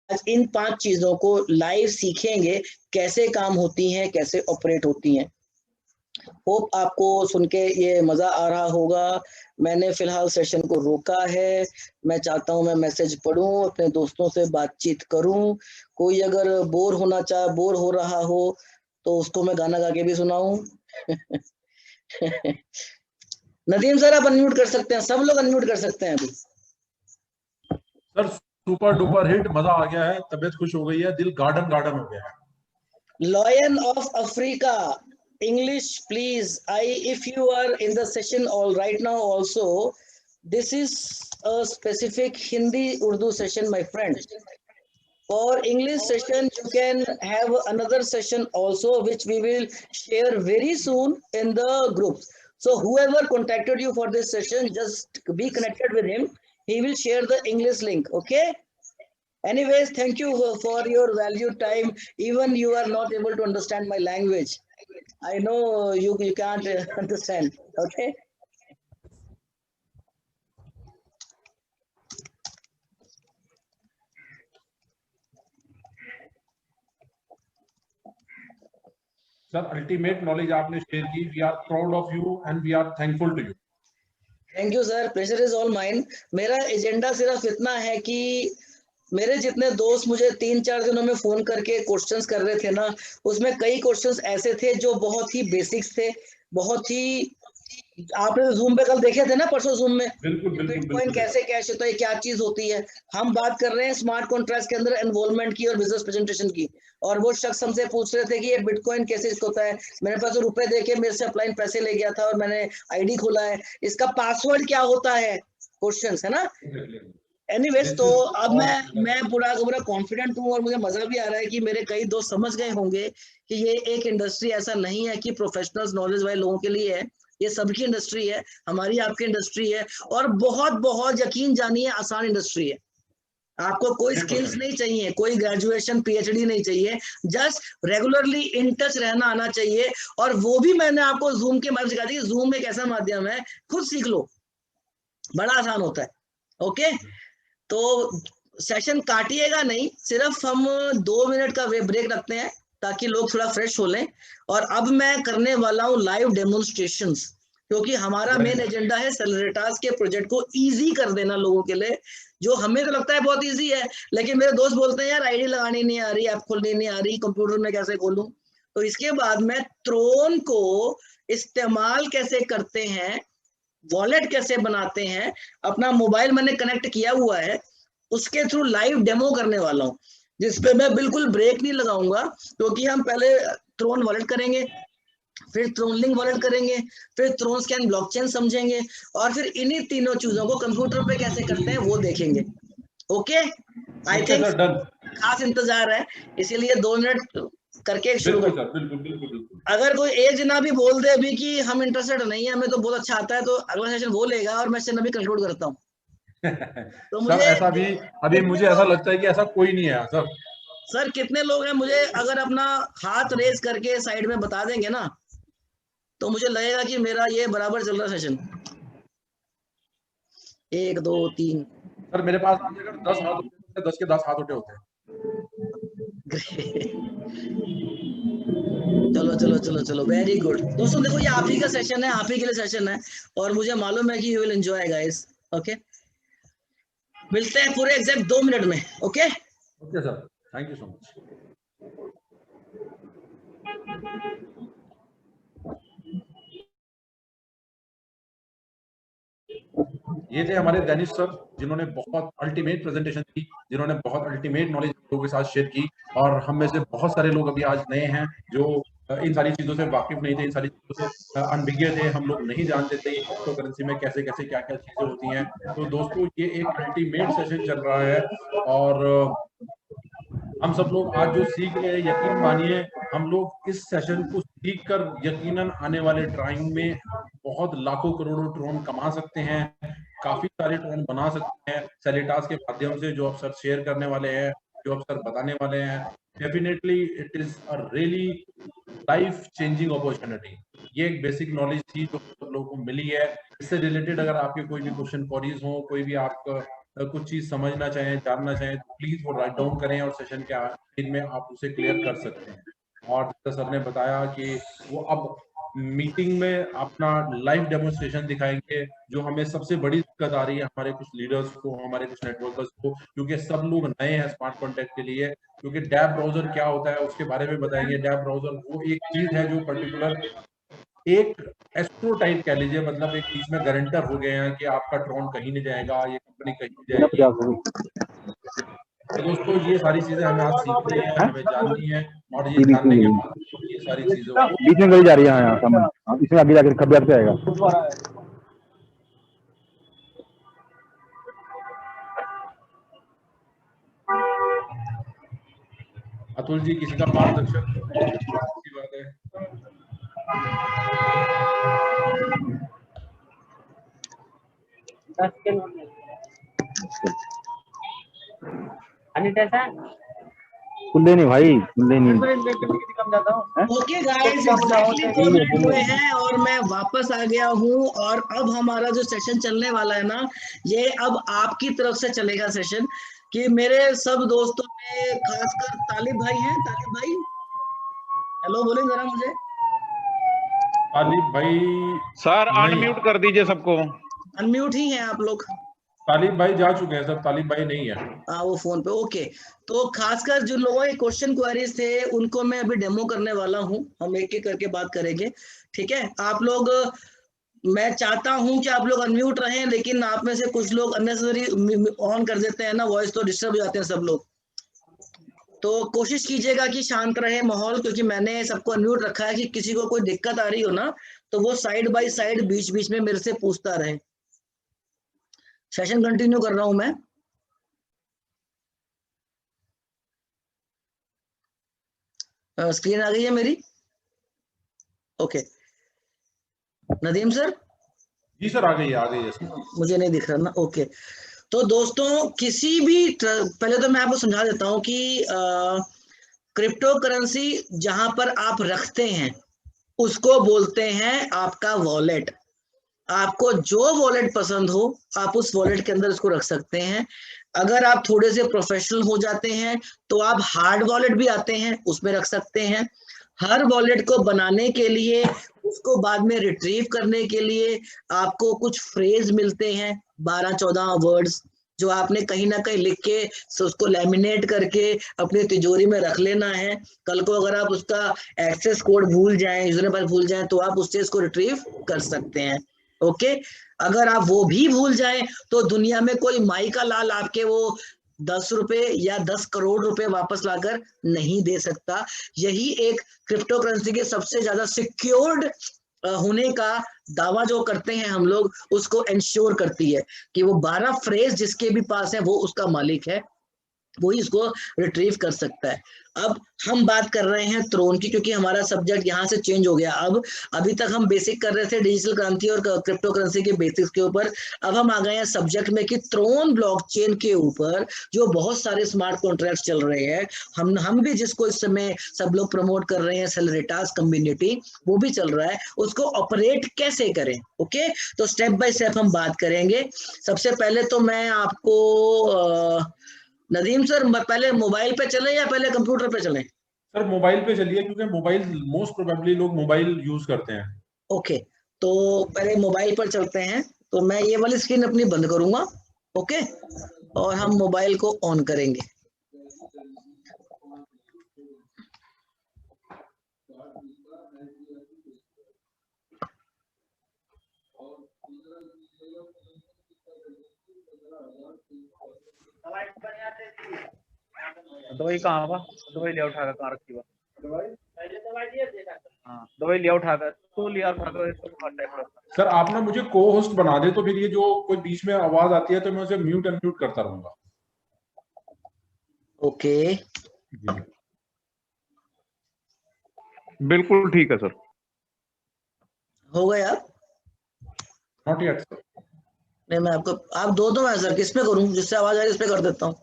आज इन 5 चीजों को लाइव सीखेंगे, कैसे काम होती हैं, कैसे ऑपरेट होती हैं। होप आपको सुन के ये मजा आ रहा होगा। मैंने फिलहाल सेशन को रोका है। मैं चाहता हूं मैं मैसेज पढूं, अपने दोस्तों से बातचीत करूं। कोई अगर बोर हो रहा हो तो उसको मैं गाना गा के भी सुनाऊं। नदीम सर आप अनम्यूट कर सकते हैं, सब लोग अनम्यूट कर सकते हैं अभी। सर सुपर डुपर हिट, मजा आ गया है, तबीयत खुश हो गई है, दिल गार्डन गार्डन हो गया है। Lion of Africa, English please. If you are in the session all right now also, this is a specific Hindi Urdu session, my friend. For English session, you can have another session also, which we will share very soon in the groups. So whoever contacted you for this session, just be connected with him. He will share the English link, okay? Anyways, thank you for your valued time. Even you are not able to understand my language. I know you can't understand, okay? Sir ultimate knowledge आपने share की, we are proud of you and we are thankful to you. Thank you sir, pleasure is all mine. मेरा agenda सिर्फ इतना है कि मेरे जितने दोस्त मुझे 3-4 दिनों में फोन करके क्वेश्चंस कर रहे थे ना, उसमें कई क्वेश्चंस ऐसे थे जो बहुत ही बेसिक्स थे, बहुत ही आपने जूम पे कल देखे थे ना, परसों जूम में बिटकॉइन कैसे कैश होता है, क्या चीज होती है। हम बात कर रहे हैं स्मार्ट कॉन्ट्रैक्ट्स के अंदर इन्वॉल्वमेंट की और बिजनेस प्रेजेंटेशन की, और वो शख्स हमसे पूछ रहे थे कि ये बिटकॉइन कैसे होता है। मेरे पास रुपए देके मेरे से अपलाइन पैसे ले गया था और मैंने आईडी खोला है, इसका पासवर्ड क्या होता है, क्वेश्चंस है ना। एनीवेज, तो अब मैं पूरा कॉन्फिडेंट हूँ और मुझे मजा भी आ रहा है कि मेरे कई दोस्त समझ गए होंगे कि ये एक इंडस्ट्री ऐसा नहीं है कि प्रोफेशनल्स नॉलेज वाले लोगों के लिए है, ये सबकी इंडस्ट्री है, हमारी आपकी इंडस्ट्री है, और बहुत बहुत यकीन जानिए आसान इंडस्ट्री है। आपको कोई स्किल्स नहीं चाहिए, कोई ग्रेजुएशन पीएचडी नहीं चाहिए, जस्ट रेगुलरली इन टच रहना आना चाहिए। और वो भी मैंने आपको जूम के माध्यम से सिखा दी कि जूम एक ऐसा माध्यम है, खुद सीख लो, बड़ा आसान होता है। ओके, तो सेशन काटिएगा नहीं, सिर्फ हम 2 मिनट का वे ब्रेक रखते हैं ताकि लोग थोड़ा फ्रेश हो लें। और अब मैं करने वाला हूं लाइव डेमोन्स्ट्रेशंस, क्योंकि हमारा मेन एजेंडा है सेलेरिटास के प्रोजेक्ट को इजी कर देना लोगों के लिए, जो हमें तो लगता है बहुत इजी है, लेकिन मेरे दोस्त बोलते हैं यार आईडी लगानी नहीं आ रही, ऐप खोलनी नहीं आ रही, कंप्यूटर में कैसे खोलूं। तो इसके बाद मैं ट्रोन को इस्तेमाल कैसे करते हैं, वॉलेट कैसे बनाते हैं, अपना मोबाइल मैंने कनेक्ट किया हुआ है, उसके थ्रू लाइव डेमो करने वाला हूं, जिसपे मैं बिल्कुल ब्रेक नहीं लगाऊंगा। क्योंकि हम पहले ट्रोन वॉलेट करेंगे, फिर ट्रोन लिंक वॉलेट करेंगे, फिर ट्रोन स्कैन ब्लॉकचेन समझेंगे, और फिर इन्हीं तीनों चीजों को कंप्यूटर पे कैसे करते हैं वो देखेंगे। ओके, आई थिंक खास इंतजार है, इसीलिए 2 मिनट करके शुरू कर। बिल्कुल। अगर कोई एक जना भी बोल दे अभी कि हम इंटरेस्टेड नहीं है, हमें तो बहुत अच्छा आता है, तो अगला सेशन वो लेगा और मैं सेशन अभी कंक्लूड करता हूँ। तो मुझे सर ऐसा भी अभी मुझे ऐसा लगता है कि ऐसा कोई नहीं है सर कितने लोग हैं, मुझे अगर अपना हाथ रेज करके साइड में बता देंगे ना, तो मुझे लगेगा कि मेरा ये बराबर चल रहा सेशन। 1 2 3 सर मेरे पास अगर 10 हाथ होते हैं, 10 के 10 हाथ उठे होते हैं। चलो वेरी गुड दोस्तों, देखो ये आप ही का सेशन है, आप ही के लिए सेशन है, और मुझे मालूम है कि you will enjoy guys. Okay, मिलते हैं पूरे एग्जैक्ट 2 मिनट में। Okay sir, thank you so much. ये थे हमारे दानिश सर, जिन्होंने बहुत अल्टीमेट प्रेजेंटेशन की, जिन्होंने बहुत अल्टीमेट नॉलेज लोगों के साथ शेयर की। और हम में से बहुत सारे लोग अभी आज नए हैं जो इन सारी चीजों से वाकिफ नहीं थे, इन सारी चीजों से अनभिज्ञ थे, हम लोग नहीं जानते थे क्रिप्टो करेंसी में कैसे कैसे क्या क्या चीजें होती हैं। तो दोस्तों ये एक अल्टीमेट सेशन चल रहा है, और हम सब लोग आज जो सीख रहे हैं, यकीन मानिए हम लोग इस सेशन को सीख कर यकीनन आने वाले टाइम में बहुत लाखों करोड़ों ट्रोन कमा सकते हैं, काफी सारे ट्रोन बना सकते हैं सेलेटास के माध्यम से, जो अफसर शेयर करने वाले हैं, जो अफसर बताने वाले हैं। Definitely it is a really life changing opportunity. ये एक बेसिक नॉलेज थी जो सब लोगों को मिली है। इससे रिलेटेड अगर आपके कोई भी क्वेश्चन क्वेरीज हो, कोई भी आप कुछ चीज समझना चाहें, जानना चाहें, तो प्लीज वो राइट डाउन करें और सेशन के आखिर में आप उसे क्लियर कर सकते हैं। और जैसा सर ने बताया कि वो अब मीटिंग में अपना लाइव डेमोन्स्ट्रेशन दिखाएंगे, जो हमें सबसे बड़ी दिक्कत आ रही है हमारे कुछ लीडर्स को, हमारे कुछ नेटवर्कर्स को, क्योंकि सब लोग नए हैं स्मार्ट कॉन्टैक्ट के लिए। क्योंकि डैब ब्राउजर क्या होता है उसके बारे में बताएंगे। डैब ब्राउजर वो एक चीज है जो पर्टिकुलर एक एस्ट्रो टाइप कह लीजिए, मतलब एक बीच में गारंटर हो गए हैं कि आपका ड्रोन कहीं नहीं जाएगा, ये कंपनी कहीं नहीं जाएगी। तो दोस्तों ये सारी चीजें हमें आज सीखनी है, हमें जाननी है, और ये जानने के बाद ये सारी चीजों को बीच में गई जा रही है। यहाँ सामने इसमें आगे जाकर खब्बे पे आएगा। अतुल जी किसी का मार्गदर्शन अच्छी बात है। खुले नहीं भाई, खुले नहीं। ओके गाइस, एग्जैक्टली 2 मिनट हुए हैं और मैं वापस आ गया हूँ। और अब हमारा जो सेशन चलने वाला है ना, ये अब आपकी तरफ से चलेगा सेशन। कि मेरे सब दोस्तों में खासकर तालिब भाई हैं, तालिब भाई हेलो बोलें जरा मुझे। तालिब भाई सर नहीं, अनम्यूट कर दीजिए सबको। अनम्यूट ही हैं आप लोग। तालिब भाई जा चुके हैं सर, तालिब भाई नहीं है। वो फोन पे। ओके, तो खासकर जिन लोगों के क्वेश्चन क्वेरीज थे उनको मैं अभी डेमो करने वाला हूँ। हम एक एक करके बात करेंगे, ठीक है। आप लोग, मैं चाहता हूं कि आप लोग अनम्यूट रहें, लेकिन आप में से कुछ लोग अननेसेसरी ऑन कर देते हैं ना वॉइस, तो डिस्टर्ब हो जाते हैं सब लोग। तो कोशिश कीजिएगा कि शांत रहे माहौल, क्योंकि मैंने सबको अनम्यूट रखा है कि किसी को कोई दिक्कत आ रही हो ना तो वो साइड बाय साइड बीच बीच में मेरे से पूछता रहे। सेशन कंटिन्यू कर रहा हूं मैं। स्क्रीन आ गई है मेरी? Okay, Nadeem sir? जी सर आ गई है सर। मुझे नहीं दिख रहा ना, ओके। तो दोस्तों किसी भी पहले तो मैं आपको समझा देता हूं कि क्रिप्टो करेंसी जहां पर आप रखते हैं उसको बोलते हैं आपका वॉलेट। आपको जो वॉलेट पसंद हो आप उस वॉलेट के अंदर इसको रख सकते हैं। अगर आप थोड़े से प्रोफेशनल हो जाते हैं तो आप हार्ड वॉलेट भी आते हैं उसमें रख सकते हैं। हर वॉलेट को बनाने के लिए, उसको बाद में रिट्रीव करने के लिए आपको कुछ फ्रेज मिलते हैं, 12-14 वर्ड्स, जो आपने कहीं ना कहीं लिख के उसको लैमिनेट करके अपनी तिजोरी में रख लेना है। कल को अगर आप उसका एक्सेस कोड भूल जाएं, यूजर नेम भूल जाएं, तो आप उससे इसको रिट्रीव कर सकते हैं। ओके, अगर आप वो भी भूल जाएं तो दुनिया में कोई माई का लाल आपके वो 10 रुपए या 10 करोड़ रुपए वापस लाकर नहीं दे सकता। यही एक क्रिप्टो करेंसी के सबसे ज्यादा सिक्योर्ड होने का दावा जो करते हैं हम लोग, उसको इंश्योर करती है कि वो 12 फ्रेज जिसके भी पास है वो उसका मालिक है, वही इसको रिट्रीव कर सकता है। अब हम बात कर रहे हैं त्रोन की, क्योंकि हमारा सब्जेक्ट यहाँ से चेंज हो गया। अब अभी तक हम बेसिक कर रहे थे डिजिटल क्रांति और क्रिप्टो करेंसी के बेसिक्स के ऊपर। अब हम आ गए हैं सब्जेक्ट में कि त्रोन ब्लॉकचेन के ऊपर जो बहुत सारे स्मार्ट कॉन्ट्रैक्ट्स चल रहे हैं, हम भी जिसको इस समय सब लोग प्रमोट कर रहे हैं, सेलरिटास कम्युनिटी, वो भी चल रहा है, उसको ऑपरेट कैसे करें। ओके, तो स्टेप बाय स्टेप हम बात करेंगे। सबसे पहले तो मैं आपको नदीम सर पहले मोबाइल पे चले या पहले कंप्यूटर पे चले? सर मोबाइल पे चलिए, क्योंकि मोबाइल मोस्ट प्रोबेबली लोग मोबाइल यूज करते हैं। ओके, तो पहले मोबाइल पर चलते हैं। तो मैं ये वाली स्क्रीन अपनी बंद करूंगा, ओके, और हम मोबाइल को ऑन करेंगे। दवाई कहाँ बा? दवाई ले उठा कर कहाँ रखी बा? हाँ दवाई ले उठा कर तू लिया उठा कर। सर आप ना मुझे को होस्ट बना दे, तो फिर ये जो कोई बीच में आवाज आती है तो मैं उसे म्यूट अनम्यूट करता रहूंगा। ओके, बिल्कुल ठीक है सर। हो गया? Not yet sir. नहीं, मैं आपको आप दो मैं सर किस पे करूं, जिससे आवाज आ रही है इस पे कर देता हूँ।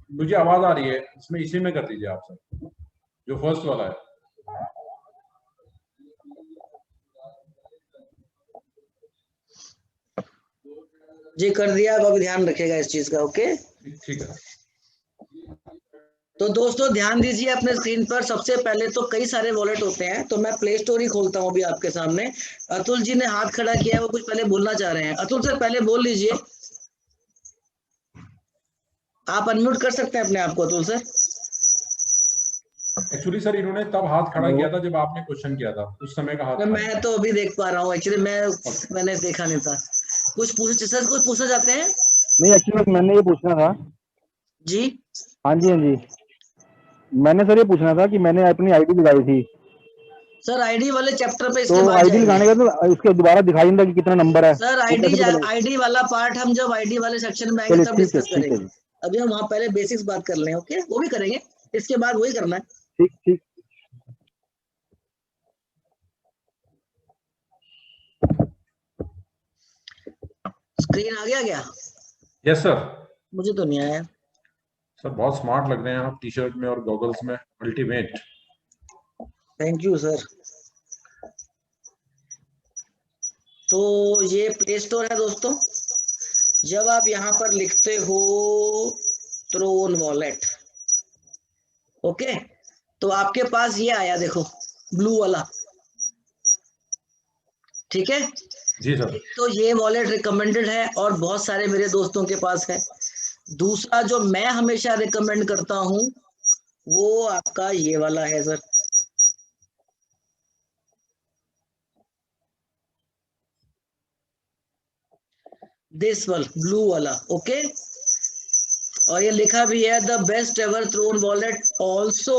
मुझे आवाज आ रही है, इसमें इसी में कर दीजिए आप सर, जो फर्स्ट वाला है। जी कर दिया, अब अभी ध्यान रखेगा इस चीज का। ओके ठीक है। तो दोस्तों ध्यान दीजिए अपने स्क्रीन पर। सबसे पहले तो कई सारे वॉलेट होते हैं, तो मैं प्ले स्टोर ही खोलता हूँ अभी आपके सामने। अतुल जी ने हाथ खड़ा किया है, वो कुछ पहले बोलना चाह रहे हैं। अतुल सर पहले बोल लीजिए, आप अनम्यूट कर सकते हैं अपने आप को अतुल सर। एक्चुअली सर इन्होंने तब हाथ खड़ा किया था जब आपने क्वेश्चन किया था, उस समय का हाथ था। मैं तो अभी देख पा रहा हूँ एक्चुअली, मैंने देखा नहीं था। कुछ पूछना चाहते हैं? नहीं, एक्चुअली मैंने ये पूछना था जी हाँ जी, हाँ जी, मैंने सर ये पूछना था कि मैंने अपनी आईडी लगाई थी, सर आईडी वाले चैप्टर पे तो इसके बाद आईडी जाएंगे। लगाने का तो इसके दोबारा दिखाई नहीं था कि कितना नंबर है, सर वो कैसे पता लगेगा? आईडी वाला पार्ट हम जब आईडी वाले सेक्शन में आएंगे चलिए तब ठीक है, डिस्कस ठीक है करेंगे। जी, अभी हम वहाँ पहले बेसिक्स बात कर लें। ओके, वो भी करेंगे, इसके बाद वही करना है। ठीक ठीक। स्क्रीन आ गया क्या? Yes sir. मुझे तो नहीं आया। सर बहुत स्मार्ट लग रहे हैं आप टी शर्ट में और गॉगल्स में, अल्टीमेट। Thank you sir. तो ये प्ले स्टोर है दोस्तों। जब आप यहाँ पर लिखते हो ट्रोन वॉलेट, ओके, तो आपके पास ये आया देखो, ब्लू वाला। ठीक है, जी सर। तो ये वॉलेट रिकमेंडेड है और बहुत सारे मेरे दोस्तों के पास है। दूसरा जो मैं हमेशा रिकमेंड करता हूं वो आपका ये वाला है सर, दिस वाला ब्लू वाला। ओके, और ये लिखा भी है the best ever Tron wallet also.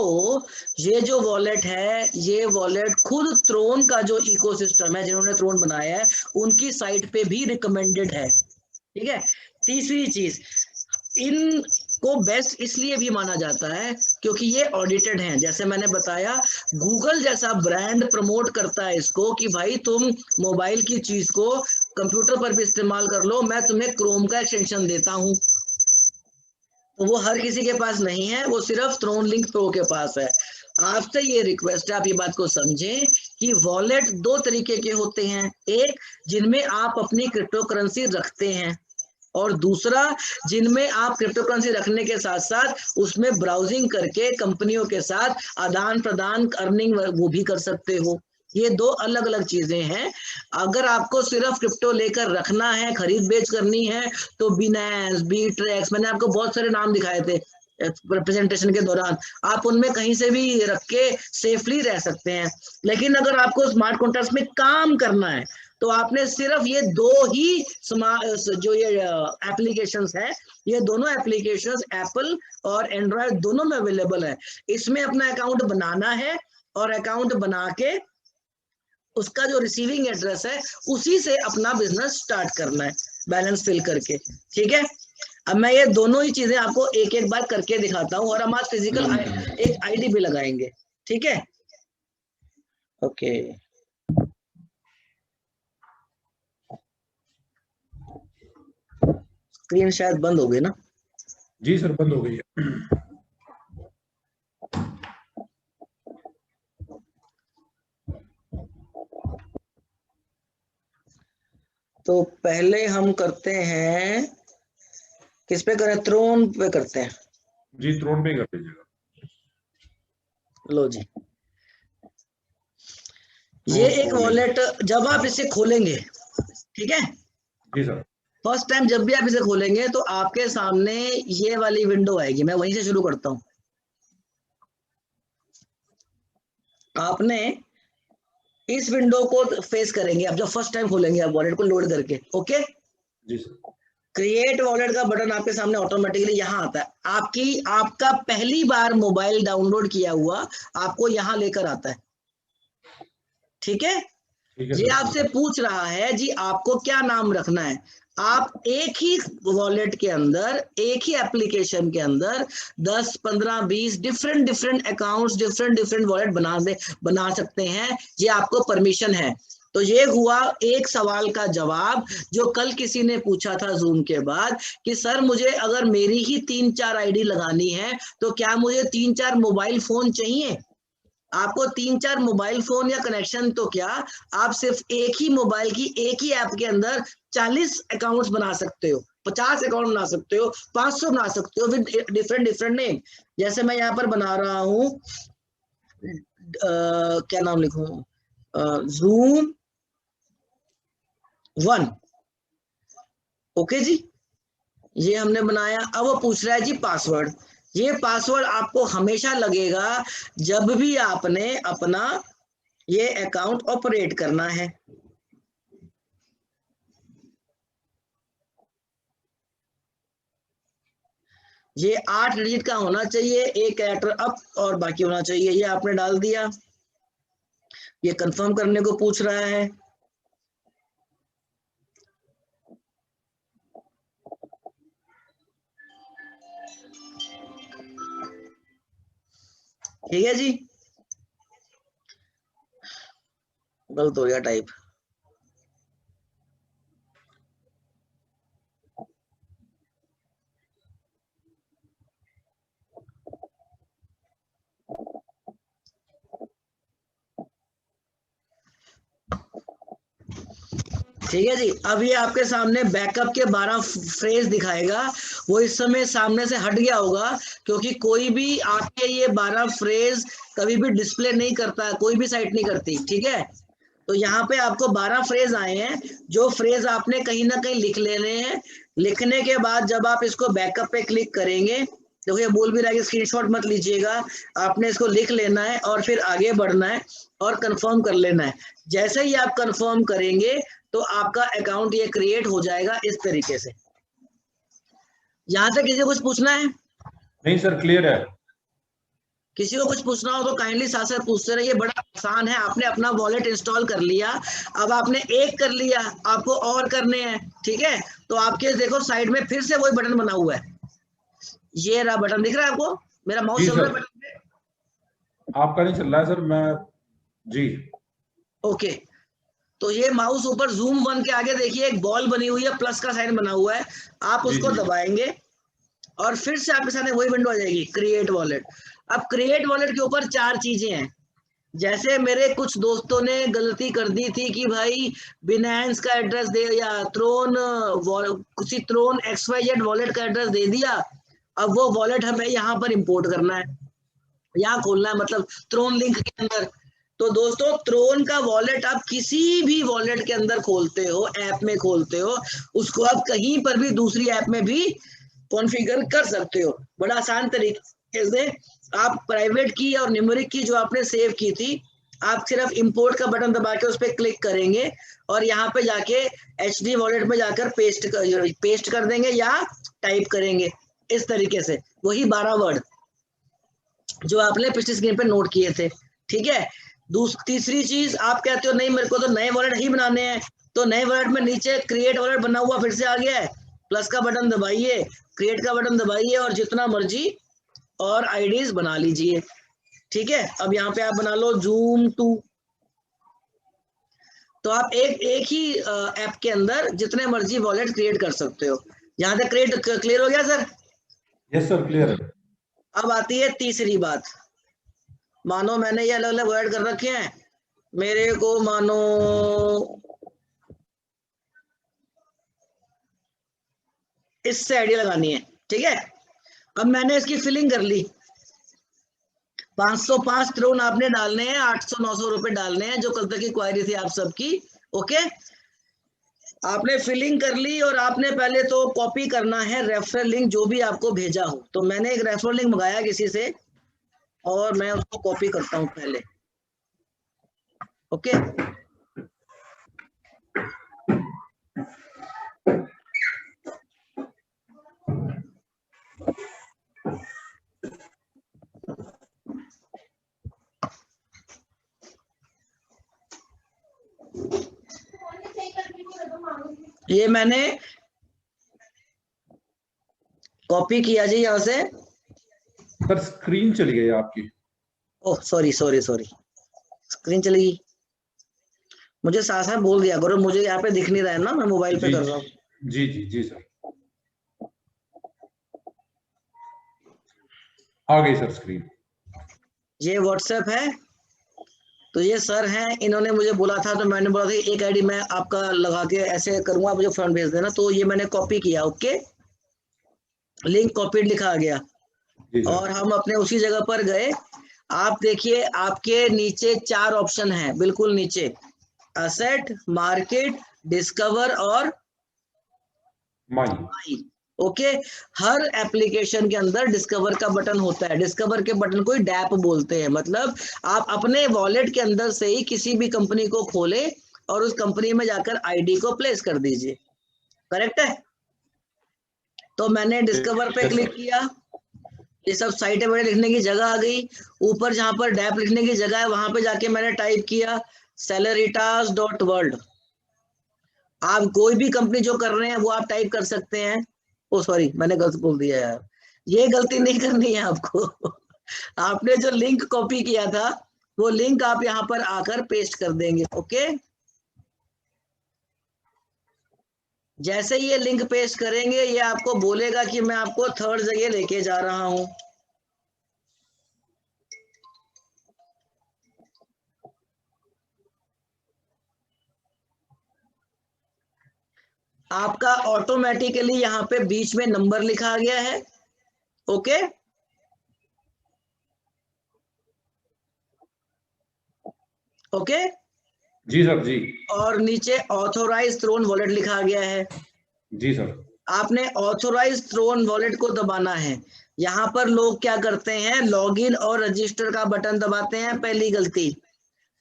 ये जो वॉलेट है, ये वॉलेट खुद थ्रोन का जो इकोसिस्टम है, जिन्होंने थ्रोन बनाया है, उनकी साइट पे भी रिकमेंडेड है। ठीक है, तीसरी चीज, इन को बेस्ट इसलिए भी माना जाता है क्योंकि ये ऑडिटेड हैं। जैसे मैंने बताया, गूगल जैसा ब्रांड प्रमोट करता है इसको कि भाई तुम मोबाइल की चीज को कंप्यूटर पर भी इस्तेमाल कर लो, मैं तुम्हें क्रोम का एक्सटेंशन देता हूं। तो वो हर किसी के पास नहीं है, वो सिर्फ थ्रोन लिंक प्रो के पास है। आपसे ये रिक्वेस्ट है, आप ये बात को समझें कि वॉलेट दो तरीके के होते हैं। एक जिनमें आप अपनी क्रिप्टो करेंसी रखते हैं, और दूसरा जिनमें आप क्रिप्टो करेंसी रखने के साथ साथ उसमें ब्राउजिंग करके कंपनियों के साथ आदान प्रदान अर्निंग वो भी कर सकते हो। ये दो अलग अलग चीजें हैं। अगर आपको सिर्फ क्रिप्टो लेकर रखना है, खरीद बेच करनी है, तो बिनेंस, बीट्रेक्स, मैंने आपको बहुत सारे नाम दिखाए थे प्रेजेंटेशन के दौरान, आप उनमें कहीं से भी रख के सेफली रह सकते हैं। लेकिन अगर आपको स्मार्ट कॉन्ट्रैक्ट्स में काम करना है तो आपने सिर्फ ये दो ही जो ये एप्लीकेशंस है, ये दोनों एप्लीकेशंस एप्पल और एंड्रॉयड दोनों में अवेलेबल है। इसमें अपना अकाउंट बनाना है और अकाउंट बना के उसका जो रिसीविंग एड्रेस है उसी से अपना बिजनेस स्टार्ट करना है, बैलेंस फिल करके। ठीक है, अब मैं ये दोनों ही चीजें आपको एक एक बार करके दिखाता हूँ, और हम आज फिजिकल एक आईडी भी लगाएंगे। ठीक है, ओके। स्क्रीन शायद बंद हो गई ना? जी सर बंद हो गई है। तो पहले हम करते हैं, किस पे करें? थ्रोन पे करते हैं। जी थ्रोन पे कर दीजिएगा। लो जी, ये एक वॉलेट जब आप इसे खोलेंगे, ठीक है, जी सर। फर्स्ट टाइम जब भी आप इसे खोलेंगे तो आपके सामने ये वाली विंडो आएगी। मैं वहीं से शुरू करता हूं। आपने इस विंडो को फेस करेंगे आप जब फर्स्ट टाइम खोलेंगे आप वॉलेट को लोड करके। ओके, जी सर। क्रिएट वॉलेट का बटन आपके सामने ऑटोमेटिकली यहाँ आता है। आपका पहली बार मोबाइल डाउनलोड किया हुआ आपको यहाँ लेकर आता है। ठीक है, ये आपसे पूछ रहा है जी आपको क्या नाम रखना है। आप एक ही वॉलेट के अंदर, एक ही एप्लीकेशन के अंदर 10, 15, 20 डिफरेंट अकाउंट्स, डिफरेंट वॉलेट बना सकते हैं। ये आपको परमिशन है। तो ये हुआ एक सवाल का जवाब जो कल किसी ने पूछा था जूम के बाद कि सर मुझे अगर मेरी ही 3-4 आईडी लगानी है तो क्या मुझे 3-4 मोबाइल फोन चाहिए? आपको 3-4 मोबाइल फोन या कनेक्शन तो क्या, आप सिर्फ एक ही मोबाइल की एक ही ऐप के अंदर 40 अकाउंट्स बना सकते हो, 50 अकाउंट बना सकते हो, 500 बना सकते हो विद डिफरेंट डिफरेंट नेम। जैसे मैं यहाँ पर बना रहा हूँ, क्या नाम लिखूं, Zoom 1। ओके जी, ये हमने बनाया। अब वो पूछ रहा है जी पासवर्ड। ये पासवर्ड आपको हमेशा लगेगा जब भी आपने अपना ये अकाउंट ऑपरेट करना है। ये 8 डिजिट का होना चाहिए, एक कैरेक्टर अप और बाकी होना चाहिए। ये आपने डाल दिया। ये कंफर्म करने को पूछ रहा है। ठीक है जी, गलत हो गया टाइप। ठीक है जी, अब ये आपके सामने बैकअप के 12 फ्रेज दिखाएगा। वो इस समय सामने से हट गया होगा क्योंकि कोई भी आपके ये 12 फ्रेज कभी भी डिस्प्ले नहीं करता, कोई भी साइट नहीं करती। ठीक है, तो यहाँ पे आपको 12 फ्रेज आए हैं, जो फ्रेज आपने कहीं ना कहीं लिख लेने हैं। लिखने के बाद जब आप इसको बैकअप पे क्लिक करेंगे, देखो ये बोल भी रहा है कि स्क्रीनशॉट मत लीजिएगा, आपने इसको लिख लेना है और फिर आगे बढ़ना है और कंफर्म कर लेना है। जैसे ही आप कंफर्म करेंगे तो आपका अकाउंट ये क्रिएट हो जाएगा इस तरीके से। यहाँ से किसी को कुछ पूछना है? नहीं सर, क्लियर है। किसी को कुछ पूछना हो तो काइंडली साथ साथ पूछते रहिए, बड़ा आसान है। आपने अपना वॉलेट इंस्टॉल कर लिया, अब आपने एक कर लिया, आपको और करने हैं। ठीक है, तो आपके देखो साइड में फिर से वही बटन बना हुआ है, ये रहा बटन, दिख रहा है आपको? मेरा माउस जी चल रहा है सर, बटन पे? आपका नहीं चल रहा है सर, मैं जी। ओके, तो ये माउस ऊपर Zoom 1 के आगे देखिए एक बॉल बनी हुई है, प्लस का साइन बना हुआ है, आप जी उसको जी दबाएंगे और फिर से आपके सामने वही विंडो आ जाएगी, क्रिएट वॉलेट। अब क्रिएट वॉलेट के ऊपर 4 चीजें हैं। जैसे मेरे कुछ दोस्तों ने गलती कर दी थी कि भाई बिनेंस का एड्रेस दे या त्रोन किसी त्रोन XYZ वॉलेट का एड्रेस दे दिया। अब वो वॉलेट हमें यहाँ पर इंपोर्ट करना है, यहाँ खोलना है, मतलब त्रोन लिंक के अंदर। तो दोस्तों त्रोन का वॉलेट आप किसी भी वॉलेट के अंदर खोलते हो, ऐप में खोलते हो, उसको आप कहीं पर भी दूसरी ऐप में भी कॉन्फ़िगर कर सकते हो बड़ा आसान तरीके से। आप प्राइवेट की और न्यूमेरिक की जो आपने सेव की थी, आप सिर्फ इंपोर्ट का बटन दबा के उस पर क्लिक करेंगे और यहाँ पे जाके HD वॉलेट में जाकर पेस्ट कर देंगे या टाइप करेंगे इस तरीके से, वही 12 वर्ड जो आपने पिछली स्क्रीन पे नोट किए थे। ठीक है, तीसरी चीज, आप कहते हो नहीं मेरे को तो नए वॉलेट ही बनाने हैं, तो नए वॉलेट में नीचे क्रिएट वॉलेट बना हुआ फिर से आ गया है, प्लस का बटन दबाइए, क्रिएट का बटन दबाइए और जितना मर्जी और आईडीज बना लीजिए। ठीक है, अब यहाँ पे आप बना लो Zoom 2। तो आप एक एक ही ऐप के अंदर जितने मर्जी वॉलेट क्रिएट कर सकते हो। यहाँ तक क्लियर हो गया सर? यस सर, क्लियर है। अब आती है तीसरी बात। मानो मैंने ये अलग अलग वर्ड कर रखे हैं, मेरे को मानो इससे आइडिया लगानी है। ठीक है, अब मैंने इसकी फिलिंग कर ली, 505 त्रोन आपने डालने हैं, 800-900 रुपए डालने हैं, जो कल तक की क्वायरी थी आप सबकी। ओके, आपने फिलिंग कर ली और आपने पहले तो कॉपी करना है रेफरल लिंक जो भी आपको भेजा हो। तो मैंने एक रेफरल लिंक मंगाया किसी से और मैं उसको कॉपी करता हूं पहले। ओके, ये मैंने कॉपी किया जी यहाँ से। सर स्क्रीन चली गई आपकी। Oh sorry sorry sorry, screen चली गई। मुझे साथ साथ बोल दिया करो, मुझे यहाँ पे दिख नहीं रहा है ना, मैं मोबाइल पे जी कर रहा हूँ। जी जी जी सर, आ गई सर स्क्रीन। ये व्हाट्सएप है, तो ये सर हैं, इन्होंने मुझे बोला था, तो मैंने बोला था एक आईडी मैं आपका लगा के ऐसे करूंगा, मुझे फंड भेज देना। तो ये मैंने कॉपी किया, ओके, लिंक कॉपीड लिखा आ गया, जी सर। और हम अपने उसी जगह पर गए। आप देखिए आपके नीचे 4 ऑप्शन हैं, बिल्कुल नीचे, असेट, मार्केट, डिस्कवर और माई। ओके। हर एप्लीकेशन के अंदर डिस्कवर का बटन होता है। डिस्कवर के बटन को ही डैप बोलते हैं। मतलब आप अपने वॉलेट के अंदर से ही किसी भी कंपनी को खोलें और उस कंपनी में जाकर आईडी को प्लेस कर दीजिए, करेक्ट है? तो मैंने डिस्कवर पे क्लिक किया, ये सब साइटें वगैरह लिखने की जगह आ गई। ऊपर जहां पर डैप लिखने की जगह है वहां पे जाके मैंने टाइप किया Celeritas.world। आप कोई भी कंपनी जो कर रहे हैं वो आप टाइप कर सकते हैं। ओ सॉरी, मैंने गलत बोल दिया यार, ये गलती नहीं करनी है आपको। आपने जो लिंक कॉपी किया था वो लिंक आप यहाँ पर आकर पेस्ट कर देंगे, ओके। जैसे ही ये लिंक पेस्ट करेंगे ये आपको बोलेगा कि मैं आपको थर्ड जगह लेके जा रहा हूं। आपका ऑटोमेटिकली यहाँ पे बीच में नंबर लिखा गया है, ओके। ओके, जी सर जी। और नीचे ऑथोराइज थ्रोन वॉलेट लिखा गया है। जी सर। आपने ऑथोराइज थ्रोन वॉलेट को दबाना है। यहाँ पर लोग क्या करते हैं, लॉगिन और रजिस्टर का बटन दबाते हैं, पहली गलती।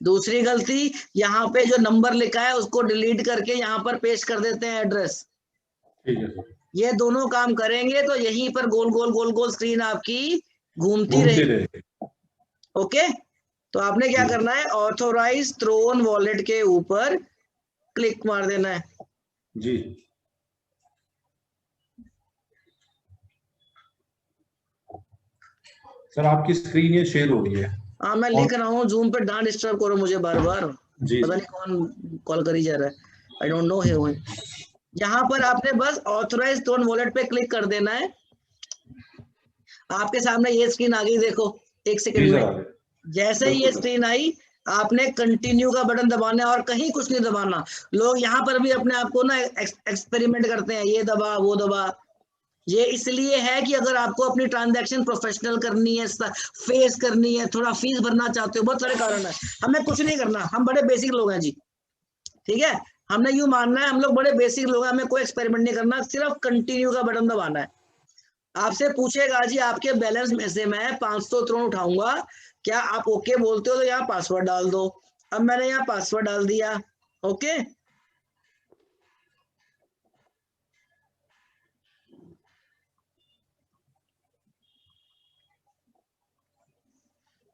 दूसरी गलती, यहाँ पे जो नंबर लिखा है उसको डिलीट करके यहाँ पर पेस्ट कर देते हैं एड्रेस। ठीक है सर। ये दोनों काम करेंगे तो यहीं पर गोल गोल गोल गोल स्क्रीन आपकी घूमती घूमते रहेगी, रहे। ओके। तो आपने क्या जी। करना है, ऑथोराइज थ्रोन वॉलेट के ऊपर क्लिक मार देना है। जी। सर आपकी स्क्रीन ये शेयर हो रही है। हाँ मैं लिख रहा हूँ, जूम पे ना डिस्टर्ब करो मुझे बार बार, जी पता नहीं कौन कॉल करी जा रहा है, आई डोंट नो है। यहाँ पर आपने बस ऑथोराइज थ्रोन वॉलेट पे क्लिक कर देना है। आपके सामने ये स्क्रीन आ गई, देखो एक जी सेकंड सर में। आ गए। जैसे ही ये स्क्रीन आई आपने कंटिन्यू का बटन दबाना है और कहीं कुछ नहीं दबाना। लोग यहाँ पर भी अपने आप को ना एक्सपेरिमेंट करते हैं, ये दबा वो दबा। ये इसलिए है कि अगर आपको अपनी ट्रांजैक्शन प्रोफेशनल करनी है, फेस करनी है, थोड़ा फीस भरना चाहते हो, बहुत सारे कारण है। हमें कुछ नहीं करना, हम बड़े बेसिक लोग हैं जी, ठीक है। हमने यूं मानना है हम लोग बड़े बेसिक लोग हैं, हमें कोई एक्सपेरिमेंट नहीं करना, सिर्फ कंटिन्यू का बटन दबाना है। आपसे पूछेगा जी आपके बैलेंस में से मैं 500 थ्रोन उठाऊंगा, क्या आप ओके बोलते हो? तो यहाँ पासवर्ड डाल दो। अब मैंने यहाँ पासवर्ड डाल दिया, ओके।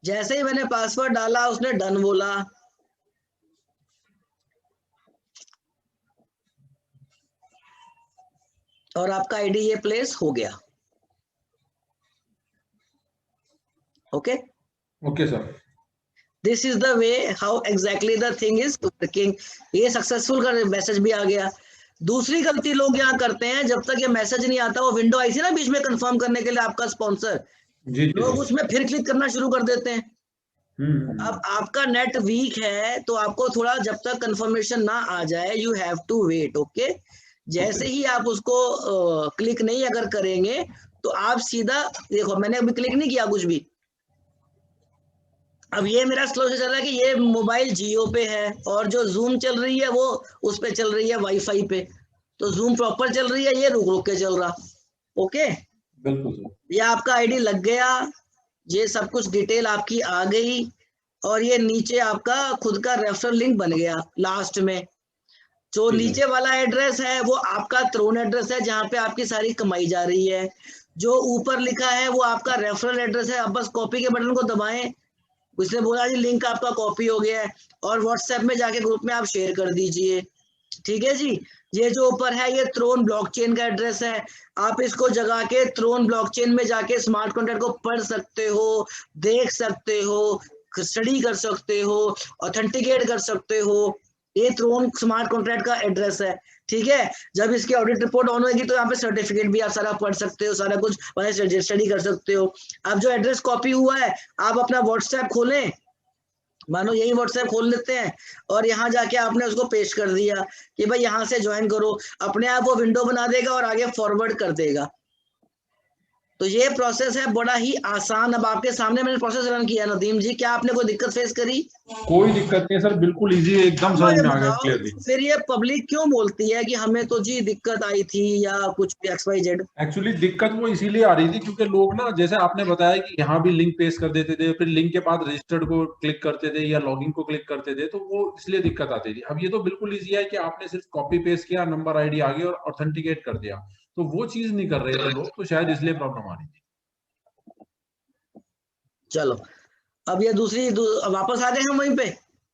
जैसे ही मैंने पासवर्ड डाला उसने डन बोला, और आपका आईडी ये प्लेस हो गया, okay. Okay sir. This is the way how exactly the thing is working. ये सक्सेसफुल का मैसेज भी आ गया। दूसरी गलती लोग यहाँ करते हैं, जब तक ये मैसेज नहीं आता, वो विंडो आई थी ना बीच में कंफर्म करने के लिए आपका स्पॉन्सर, जी जी लोग सर। उसमें फिर क्लिक करना शुरू कर देते हैं। अब आपका नेट वीक है तो आपको थोड़ा, जब तक कंफर्मेशन ना आ जाए, you have to wait, okay. जैसे ही आप उसको क्लिक नहीं अगर करेंगे तो आप सीधा देखो, मैंने अभी क्लिक नहीं किया कुछ भी। अब ये मेरा स्लो से चल रहा है कि ये मोबाइल जियो पे है और जो जूम चल रही है वो उस पे चल रही है वाईफाई पे, तो जूम प्रॉपर चल रही है, ये रुक रुक के चल रहा, ओके। बिल्कुल सर। ये आपका आईडी लग गया, ये सब कुछ डिटेल आपकी आ गई, और ये नीचे आपका खुद का रेफरल लिंक बन गया लास्ट में। जो ठीक है। नीचे वाला एड्रेस है वो आपका थ्रोन एड्रेस है, जहां पे आपकी सारी कमाई जा रही है। जो ऊपर लिखा है वो आपका रेफरल एड्रेस है। अब बस कॉपी के बटन को दबाएं, उसने बोला जी लिंक आपका कॉपी हो गया है, और व्हाट्सएप में जाके ग्रुप में आप शेयर कर दीजिए, ठीक है जी। ये जो ऊपर है ये थ्रोन ब्लॉकचेन का एड्रेस है। आप इसको जगा के थ्रोन ब्लॉकचेन में जाके स्मार्ट कॉन्ट्रैक्ट को पढ़ सकते हो, देख सकते हो, स्टडी कर सकते हो, ऑथेंटिकेट कर सकते हो। ये थ्रोन स्मार्ट कॉन्ट्रैक्ट का एड्रेस है, ठीक है। जब इसकी ऑडिट रिपोर्ट ऑन होगी तो यहाँ पे सर्टिफिकेट भी आप सारा पढ़ सकते हो, सारा कुछ स्टडी कर सकते हो। अब जो एड्रेस कॉपी हुआ है, आप अपना व्हाट्सएप खोलें मानो यही व्हाट्सएप खोल लेते हैं और यहाँ जाके आपने उसको पेस्ट कर दिया कि भाई यहाँ से ज्वाइन करो, अपने आप वो विंडो बना देगा और आगे फॉरवर्ड कर देगा। तो ये प्रोसेस है बड़ा ही आसान। अब आपके सामने मैंने प्रोसेस रन किया नदीम जी, क्या आपने कोई दिक्कत फेस करी? कोई दिक्कत नहीं है सर, बिल्कुल इजी है, एकदम अब समझ मुझे में आ गया बताओ क्लियरली। फिर ये पब्लिक क्यों बोलती है कि हमें तो जी दिक्कत आई थी या कुछ XYZ? एक्चुअली दिक्कत वो इसीलिए आ रही थी क्योंकि लोग ना, जैसे आपने बताया कि यहाँ भी लिंक पेस्ट कर देते थे, फिर लिंक के बाद रजिस्टर्ड को क्लिक करते थे या लॉगिन को क्लिक करते थे, तो वो इसलिए दिक्कत आती थी। अब ये तो बिल्कुल इजी है कि आपने सिर्फ कॉपी पेस्ट किया, नंबर आईडी आ गई और ऑथेंटिकेट कर दिया, तो वो चीज नहीं कर रहे थे लोग, तो शायद इसलिए प्रॉब्लम आ रही थी। चलो अब ये वापस आ गए हम वहीं पे।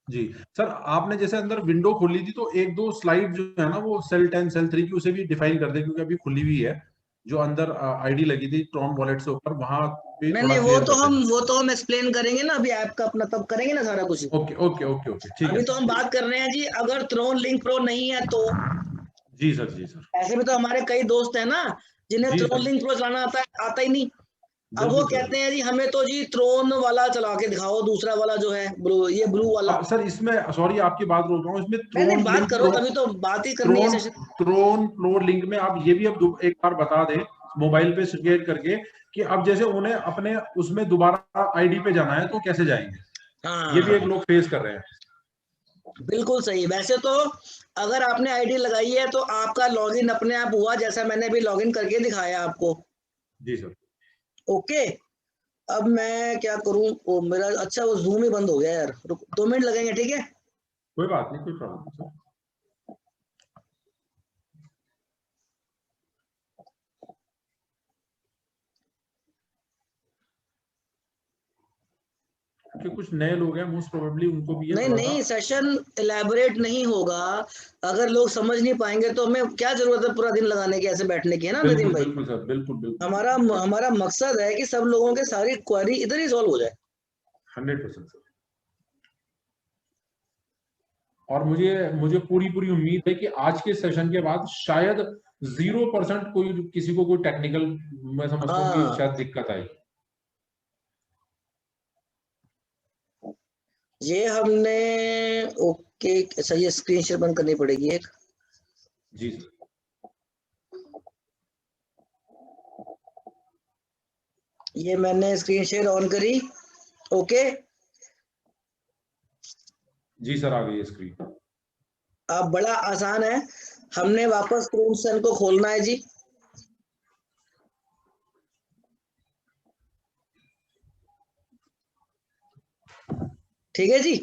जी सर, आपने जैसे अंदर विंडो खोली थी तो एक दो स्लाइड जो है ना वो सेल 10 सेल 3 की उसे भी डिफाइन कर दे, क्योंकि अभी खुली हुई है जो अंदर आईडी लगी थी ट्रॉन वॉलेट से ऊपर, वहां भी नहीं थोड़ा नहीं, क्लियर कर देना। वो तो हम एक्सप्लेन करेंगे ना अभी ऐप का अपना, तब करेंगे ना सारा कुछ। ओके ओके ओके ओके, ठीक है अभी तो सर। हम बात कर रहे हैं जी, अगर थ्रोन लिंक प्रो नहीं है तो। जी सर, जी सर। ऐसे भी तो हमारे कई दोस्त हैं ना जिन्हें जी थ्रोन सर, लिंक प्रो चलाना आता ही नहीं। अब वो बिल्कुल सर। कहते हैं जी हमें तो जी थ्रोन वाला चला के दिखाओ, दूसरा वाला जो है ब्लू वाला। अब सर इसमें, सॉरी आपकी बात रोक रहा हूँ, इसमें नहीं नहीं, ट्रोन बात लिंक करो, प्रो, तभी तो बात ही करनी है Tron session. Tron pro link में आप ये भी अब एक बार बता दें मोबाइल पे शेयर करके कि अब जैसे उन्हें अपने उसमें दोबारा आईडी पे जाना है तो कैसे जाएंगे, ये भी एक हाँ लोग फेस कर रहे हैं। बिल्कुल सही। वैसे तो अगर आपने आईडी लगाई है तो आपका लॉगिन अपने आप हुआ, जैसा मैंने भी लॉगिन करके दिखाया आपको। जी सर। ओके, अब मैं क्या करूं? ओ मेरा, अच्छा वो जूम ही बंद हो गया यार, रुक 2 मिनट लगेंगे, ठीक है? कोई बात नहीं, कोई प्रॉब्लम नहीं सर। क्योंकि कुछ नए लोग हैं, मोस्ट प्रोबेबली उनको भी ये नहीं थोड़ा सा। नहीं, सेशन इलेबोरेट नहीं होगा अगर लोग समझ नहीं पाएंगे तो हमें क्या जरूरत है पूरा दिन लगाने की, ऐसे बैठने की, है ना नदीम बिल्कुल भाई? बिल्कुल सर, बिल्कुल बिल्कुल हमारा हमारा मकसद है कि सब लोगों के सारी क्वेरी इधर ही सॉल्व हो जाए। 100% सर। और मुझे मुझे पूरी पूरी उम्मीद है कि आज के सेशन के बाद शायद 0% कोई किसी को कोई टेक्निकल, मैं समझता हूँ कि हाँ, शायद दिक्कत आएगी। ये हमने, ओके, अच्छा ये स्क्रीन शेयर बंद करनी पड़ेगी एक। जी सर। ये मैंने स्क्रीन शेयर ऑन करी। ओके, जी सर, आ गई है स्क्रीन। अब बड़ा आसान है, हमने वापस क्रोम सन को खोलना है जी। ठीक है जी,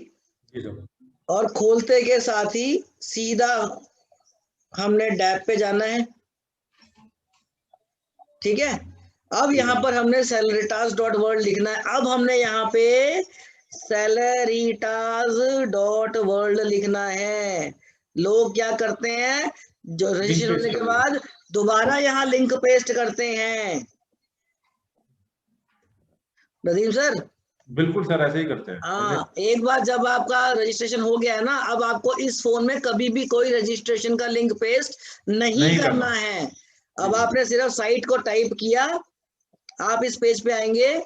जी सर। और खोलते के साथ ही सीधा हमने डैब पे जाना है। ठीक है, अब जी यहाँ सर। पर हमने salaritas.world लिखना है। अब हमने यहाँ पे salaritas.world लिखना है। लोग क्या करते हैं, जो लिंक रजिस्टर पेस्ट होने कर के देते बाद दोबारा यहाँ लिंक पेस्ट करते हैं। नदीम सर, बिल्कुल सर, ऐसे ही करते हैं ऐसे। हाँ, एक बार जब आपका रजिस्ट्रेशन हो गया है ना, अब आपको इस फोन में कभी भी कोई रजिस्ट्रेशन का लिंक पेस्ट नहीं नहीं करना। करना है। जी अब जी आपने सिर्फ साइट को टाइप किया, आप इस पेज पे आएंगे।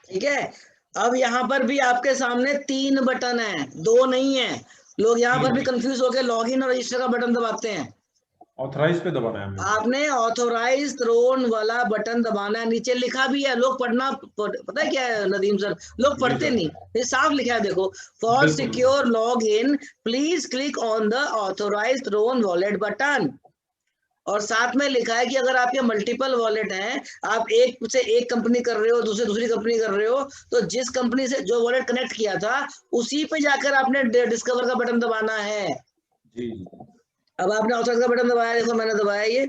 ठीक है, अब यहाँ पर भी आपके सामने 3 बटन है, 2 नहीं है। लोग यहाँ पर तीन भी है। कंफ्यूज होकर लॉगिन और रजिस्टर का बटन दबाते हैं। ऑथराइज पे दबाना है हमने सर। आपने ऑथोराइज थ्रोन वाला बटन दबाना है, नीचे लिखा भी है, लोग पता है क्या है नदीम सर, लोग जी पढ़ते सर। नहीं। ये साफ लिखा है देखो, फॉर बिल्कुल बिल्कुल। Secure log in please click on the authorise Tron wallet button. और साथ में लिखा है कि अगर आपके मल्टीपल वॉलेट हैं, आप एक से एक कंपनी कर रहे हो, दूसरी कंपनी कर रहे हो, तो जिस कंपनी से जो वॉलेट कनेक्ट किया था उसी पे जाकर आपने डिस्कवर का बटन दबाना है। जी जी अब आपने ऑथराइज का बटन दबाया, देखो मैंने दबाया ये।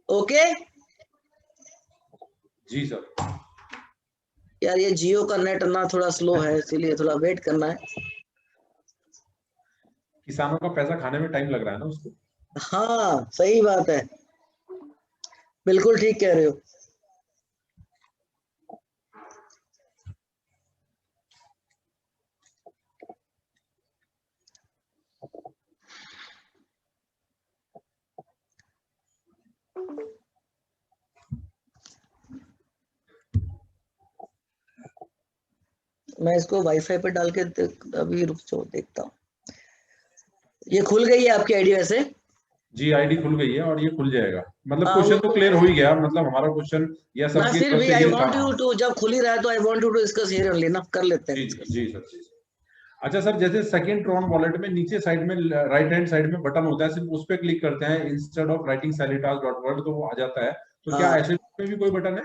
ओके जी सर। यार, ये जियो का नेट ना थोड़ा स्लो है, इसीलिए थोड़ा वेट करना है। किसानों का पैसा खाने में टाइम लग रहा है ना उसको। हाँ सही बात है, बिल्कुल ठीक कह रहे हो। मैं इसको वाईफाई पे डाल के अभी रुक जाओ देखता हूँ। ये खुल गई है आपकी आईडी वैसे? जी आईडी खुल गई है और ये खुल जाएगा, मतलब हाँ, क्वेश्चन वो तो क्लियर हो ही गया, मतलब हमारा क्वेश्चन या मैं सबकी फिर तरफ भी से आई ये था। वांट यू टू, जब खुल ही रहा है तो I want you to discuss here only ना, कर लेते हैं जी discuss। जी सर जी। अच्छा सर, जैसे सेकंड ट्रॉन वॉलेट में नीचे साइड में राइट हैंड साइड में बटन होता है, सिर्फ उस पर क्लिक करते हैं इंस्टेड ऑफ राइटिंग salitas.world तो वो आ जाता है, तो क्या हाँ ऐसे में भी कोई बटन है?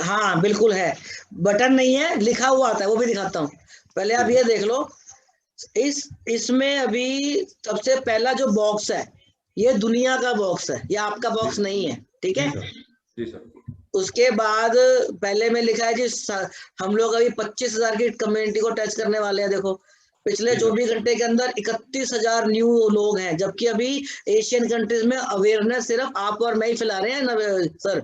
हाँ बिल्कुल है, बटन नहीं है, लिखा हुआ आता है, वो भी दिखाता हूँ। पहले आप जी ये देख लो, इसमें अभी सबसे पहला जो बॉक्स है ये दुनिया का बॉक्स है, ये आपका बॉक्स नहीं है, ठीक जी है। सर जी सर। उसके बाद पहले में लिखा है जी हम लोग अभी 25,000 की कम्युनिटी को टच करने वाले हैं। देखो पिछले जी सर 24 घंटे के अंदर 31,000 न्यू लोग हैं, जबकि अभी एशियन कंट्रीज में अवेयरनेस सिर्फ आप और मैं ही फैला रहे हैं ना सर,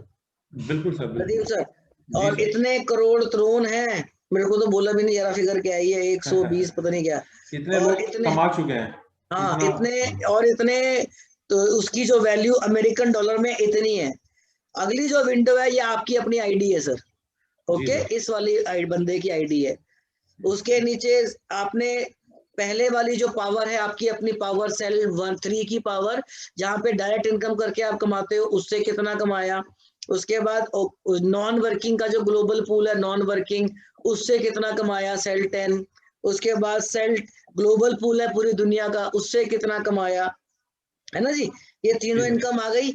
बिल्कुल सर नदीम बिल्कुल। सर। जी और सर। इतने करोड़ त्रोन हैं, मेरे को तो बोला भी नहीं, जरा फिगर क्या है ये 120 पता नहीं क्या। इतने और लोग इतने, कमा चुके हैं हाँ इतना। इतने, और इतने, तो उसकी जो वैल्यू अमेरिकन डॉलर में इतनी है। अगली जो विंडो है ये आपकी अपनी आईडी है सर, जी ओके, सर। इस वाली बंदे की आईडी है। उसके नीचे आपने पहले वाली जो पावर है आपकी अपनी पावर सेल 1 3 की पावर, जहां पे डायरेक्ट इनकम करके आप कमाते हो, उससे कितना कमाया। उसके बाद नॉन वर्किंग का जो ग्लोबल पूल है नॉन वर्किंग, उससे कितना कमाया, सेल 10। उसके बाद सेल ग्लोबल पूल है पूरी दुनिया का, उससे कितना कमाया, है ना जी। ये जी तीनों सर। इनकम आ गई।